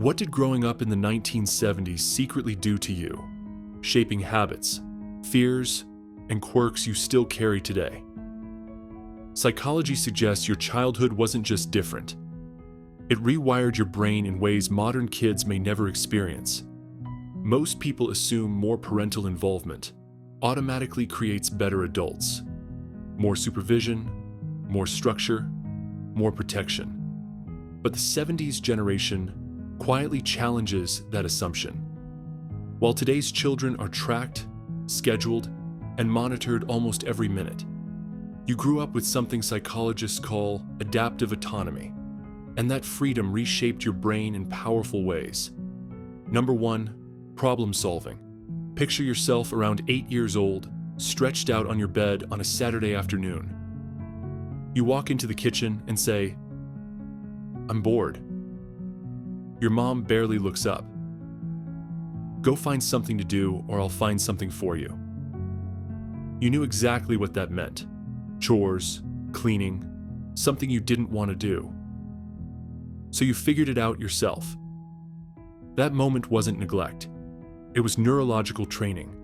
What did growing up in the 1970s secretly do to you, shaping habits, fears, and quirks you still carry today? Psychology suggests your childhood wasn't just different. It rewired your brain in ways modern kids may never experience. Most people assume more parental involvement automatically creates better adults. More supervision, more structure, more protection. But the 70s generation quietly challenges that assumption. While today's children are tracked, scheduled, and monitored almost every minute, you grew up with something psychologists call adaptive autonomy, and that freedom reshaped your brain in powerful ways. Number 1, problem solving. Picture yourself around 8 years old, stretched out on your bed on a Saturday afternoon. You walk into the kitchen and say, "I'm bored." Your mom barely looks up. "Go find something to do or I'll find something for you." You knew exactly what that meant. Chores, cleaning, something you didn't want to do. So you figured it out yourself. That moment wasn't neglect. It was neurological training.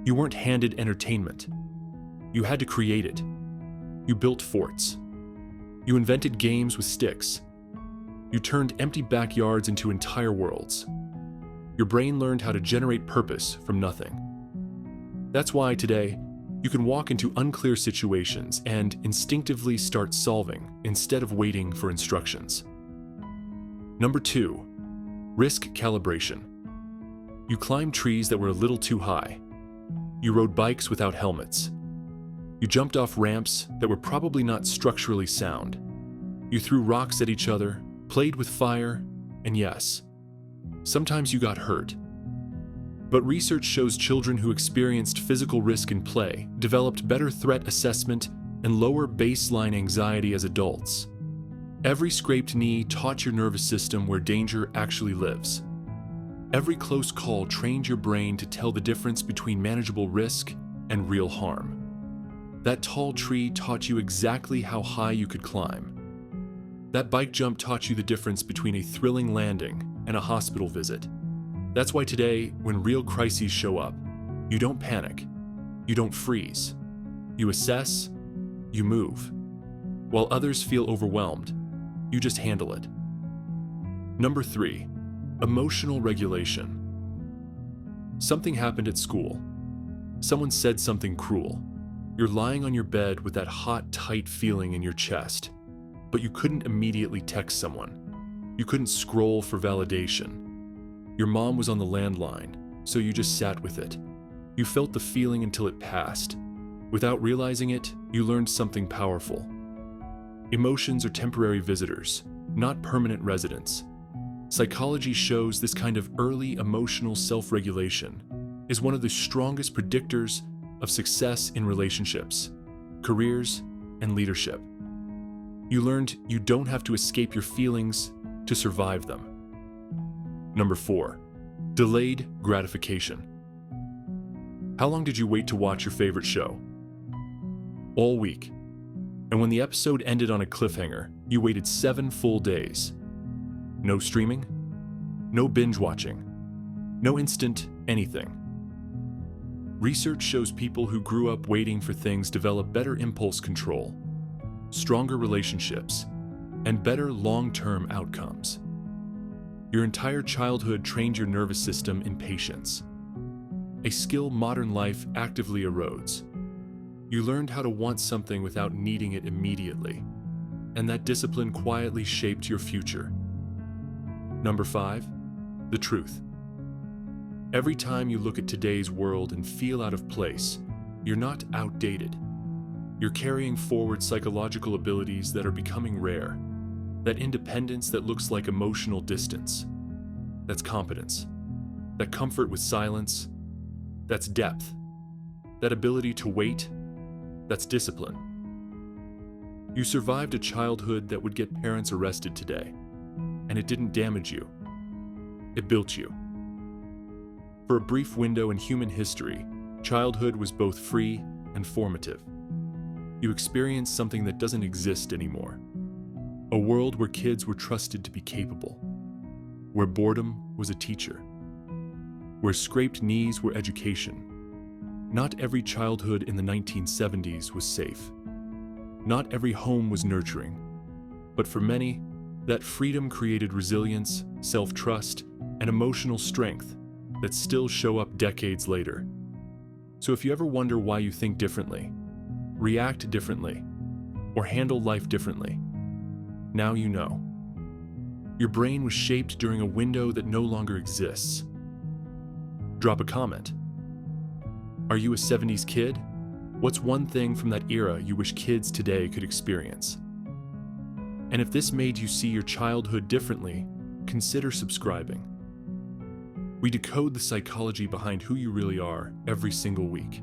You weren't handed entertainment. You had to create it. You built forts. You invented games with sticks. You turned empty backyards into entire worlds. Your brain learned how to generate purpose from nothing. That's why today, you can walk into unclear situations and instinctively start solving instead of waiting for instructions. Number 2, risk calibration. You climbed trees that were a little too high. You rode bikes without helmets. You jumped off ramps that were probably not structurally sound. You threw rocks at each other, played with fire, and yes, sometimes you got hurt. But research shows children who experienced physical risk in play developed better threat assessment and lower baseline anxiety as adults. Every scraped knee taught your nervous system where danger actually lives. Every close call trained your brain to tell the difference between manageable risk and real harm. That tall tree taught you exactly how high you could climb. That bike jump taught you the difference between a thrilling landing and a hospital visit. That's why today, when real crises show up, you don't panic, you don't freeze. You assess, you move. While others feel overwhelmed, you just handle it. Number 3, emotional regulation. Something happened at school. Someone said something cruel. You're lying on your bed with that hot, tight feeling in your chest. But you couldn't immediately text someone. You couldn't scroll for validation. Your mom was on the landline, so you just sat with it. You felt the feeling until it passed. Without realizing it, you learned something powerful. Emotions are temporary visitors, not permanent residents. Psychology shows this kind of early emotional self-regulation is one of the strongest predictors of success in relationships, careers, and leadership. You learned you don't have to escape your feelings to survive them. Number 4, delayed gratification. How long did you wait to watch your favorite show? All week. And when the episode ended on a cliffhanger, you waited 7 full days. No streaming, no binge watching, no instant anything. Research shows people who grew up waiting for things develop better impulse control, stronger relationships, and better long-term outcomes. Your entire childhood trained your nervous system in patience, a skill modern life actively erodes. You learned how to want something without needing it immediately, and that discipline quietly shaped your future. Number 5, the truth. Every time you look at today's world and feel out of place, you're not outdated. You're carrying forward psychological abilities that are becoming rare. That independence that looks like emotional distance. That's competence. That comfort with silence. That's depth. That ability to wait. That's discipline. You survived a childhood that would get parents arrested today, and it didn't damage you. It built you. For a brief window in human history, childhood was both free and formative. You experienced something that doesn't exist anymore. A world where kids were trusted to be capable. where boredom was a teacher, where scraped knees were education. Not every childhood in the 1970s was safe. Not every home was nurturing. But for many, that freedom created resilience, self-trust, and emotional strength that still show up decades later. So if you ever wonder why you think differently, react differently, or handle life differently, now you know. Your brain was shaped during a window that no longer exists. Drop a comment. Are you a 70s kid? What's one thing from that era you wish kids today could experience? And if this made you see your childhood differently, consider subscribing. We decode the psychology behind who you really are every single week.